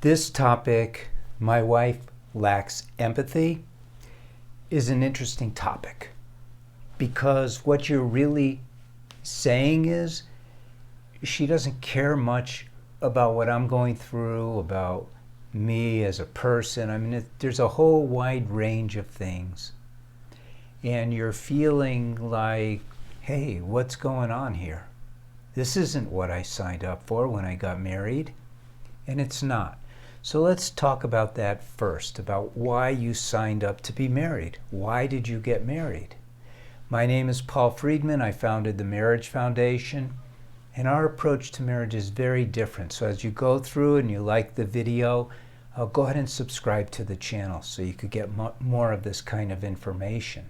This topic, my wife lacks empathy, is an interesting topic because what you're really saying is she doesn't care much about what I'm going through, about me as a person. I mean, there's a whole wide range of things. And you're feeling like, hey, what's going on here? This isn't what I signed up for when I got married. And it's not. So let's talk about that first, about why you signed up to be married. Why did you get married? My name is Paul Friedman. I founded the Marriage Foundation. And our approach to marriage is very different. So as you go through and you like the video, go ahead and subscribe to the channel so you could get more of this kind of information.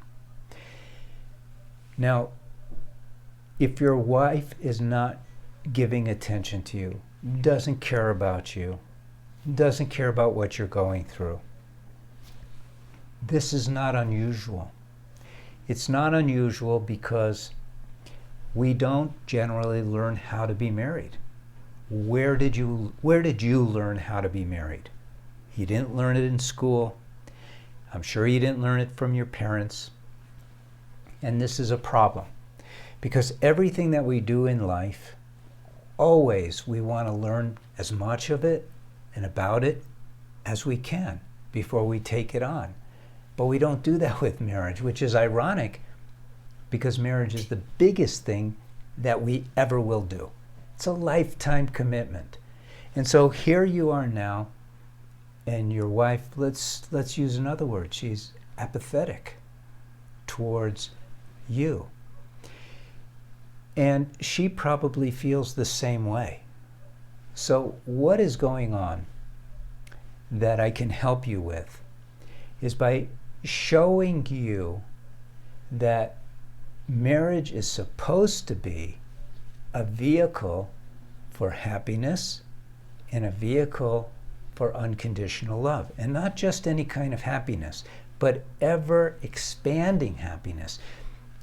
Now, if your wife is not giving attention to you, doesn't care about you, doesn't care about what you're going through, this is not unusual. It's not unusual because we don't generally learn how to be married. Where did you learn how to be married? You didn't learn it in school. I'm sure you didn't learn it from your parents. And this is a problem because everything that we do in life, always we want to learn as much of it and about it as we can before we take it on. But we don't do that with marriage, which is ironic because marriage is the biggest thing that we ever will do. It's a lifetime commitment. And so here you are now, and your wife, let's use another word, she's apathetic towards you. And she probably feels the same way. So what is going on that I can help you with is by showing you that marriage is supposed to be a vehicle for happiness and a vehicle for unconditional love. And not just any kind of happiness, but ever expanding happiness.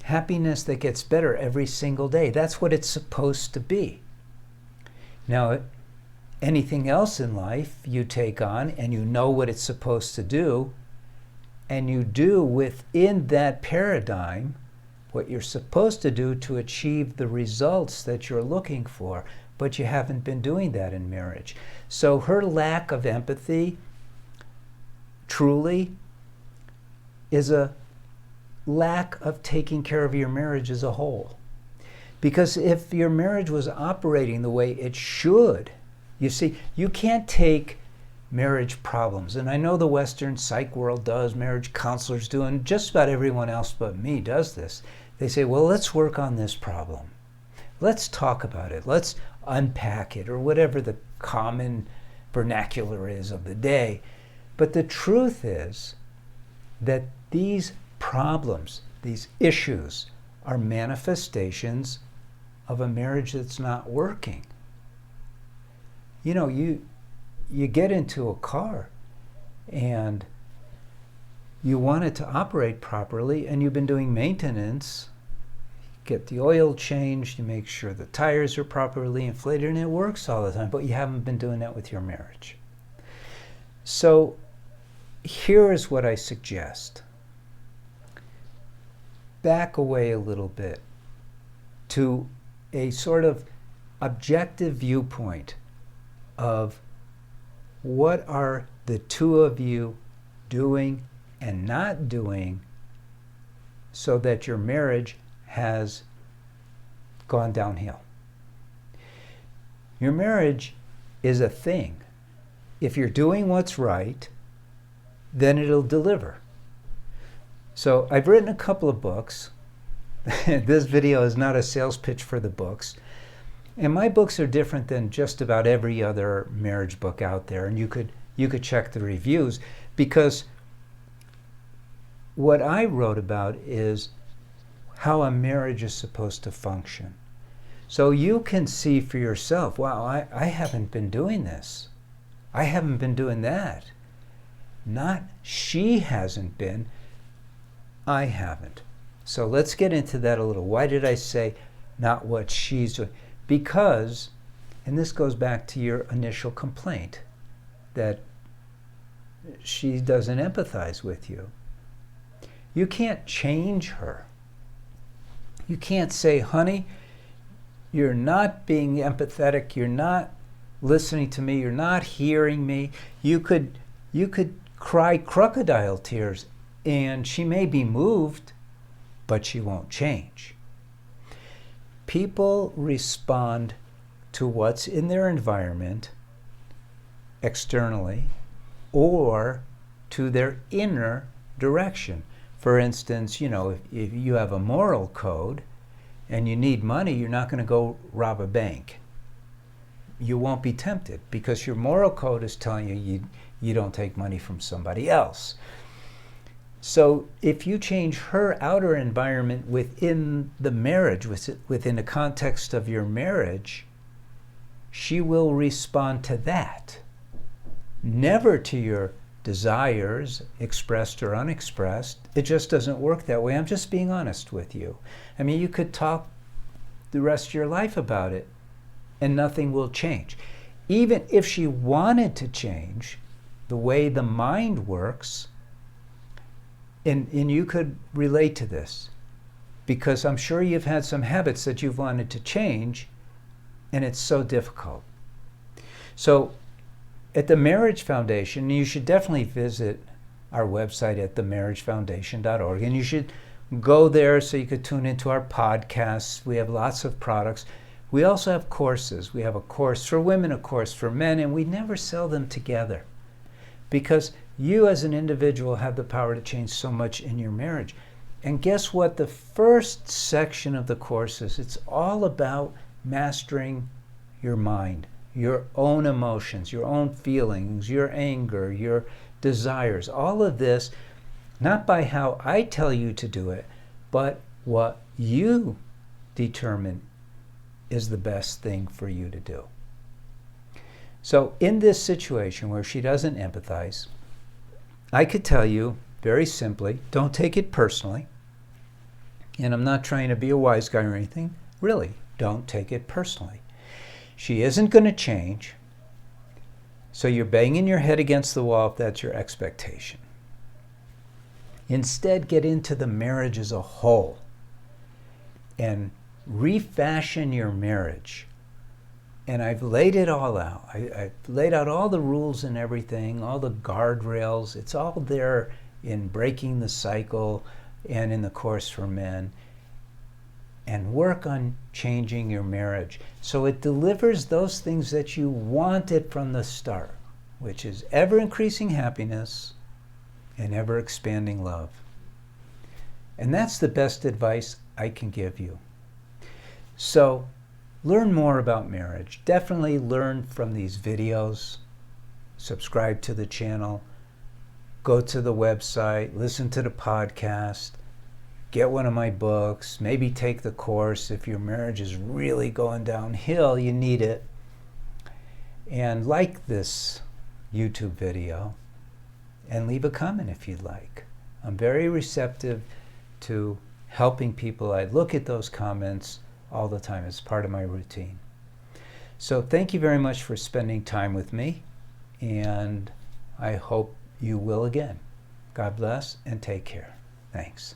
Happiness that gets better every single day. That's what it's supposed to be. Now, anything else in life you take on and you know what it's supposed to do, and you do within that paradigm what you're supposed to do to achieve the results that you're looking for, but you haven't been doing that in marriage. So her lack of empathy truly is a lack of taking care of your marriage as a whole. Because if your marriage was operating the way it should, you see, you can't take marriage problems, and I know the Western psych world does, marriage counselors do, and just about everyone else but me does this. They say, well, let's work on this problem. Let's talk about it. Let's unpack it, or whatever the common vernacular is of the day. But the truth is that these problems, these issues, are manifestations of a marriage that's not working. You know, you get into a car and you want it to operate properly, and you've been doing maintenance, get the oil changed, you make sure the tires are properly inflated, and it works all the time, but you haven't been doing that with your marriage. So here is what I suggest. Back away a little bit to a sort of objective viewpoint of what are the two of you doing and not doing so that your marriage has gone downhill. Your marriage is a thing. If you're doing what's right, then it'll deliver. So I've written a couple of books. This video is not a sales pitch for the books. And my books are different than just about every other marriage book out there. And you could check the reviews, because what I wrote about is how a marriage is supposed to function. So you can see for yourself, wow, I haven't been doing this. I haven't been doing that. Not she hasn't been, I haven't. So let's get into that a little. Why did I say not what she's doing? Because, and this goes back to your initial complaint, that she doesn't empathize with you. You can't change her. You can't say, honey, you're not being empathetic, you're not listening to me, you're not hearing me. You could cry crocodile tears and she may be moved, but she won't change. People respond to what's in their environment externally or to their inner direction. For instance, if you have a moral code and you need money, you're not going to go rob a bank. You won't be tempted because your moral code is telling you don't take money from somebody else. So if you change her outer environment within the marriage, within the context of your marriage, she will respond to that, never to your desires, expressed or unexpressed. It just doesn't work that way. I'm just being honest with you. I mean, you could talk the rest of your life about it and nothing will change. Even if she wanted to change the way the mind works, and you could relate to this, because I'm sure you've had some habits that you've wanted to change, and it's so difficult. So at the Marriage Foundation, you should definitely visit our website at themarriagefoundation.org, and you should go there so you could tune into our podcasts. We have lots of products. We also have courses. We have a course for women, a course for men, and we never sell them together because you as an individual have the power to change so much in your marriage. And guess what? The first section of the courses, it's all about mastering your mind, your own emotions, your own feelings, your anger, your desires, all of this, not by how I tell you to do it, but what you determine is the best thing for you to do. So in this situation where she doesn't empathize, I could tell you very simply, don't take it personally. And I'm not trying to be a wise guy or anything. Really, don't take it personally. She isn't going to change. So you're banging your head against the wall if that's your expectation. Instead, get into the marriage as a whole and refashion your marriage. And I've laid it all out. I've laid out all the rules and everything, all the guardrails. It's all there in Breaking the Cycle and in the Course for Men. And work on changing your marriage so it delivers those things that you wanted from the start, which is ever-increasing happiness and ever-expanding love. And that's the best advice I can give you. So learn more about marriage. Definitely learn from these videos. Subscribe to the channel. Go to the website. Listen to the podcast. Get one of my books. Maybe take the course. If your marriage is really going downhill, you need it. And like this YouTube video. And leave a comment if you'd like. I'm very receptive to helping people. I look at those comments all the time. It's part of my routine. So thank you very much for spending time with me, and I hope you will again. God bless and take care. Thanks.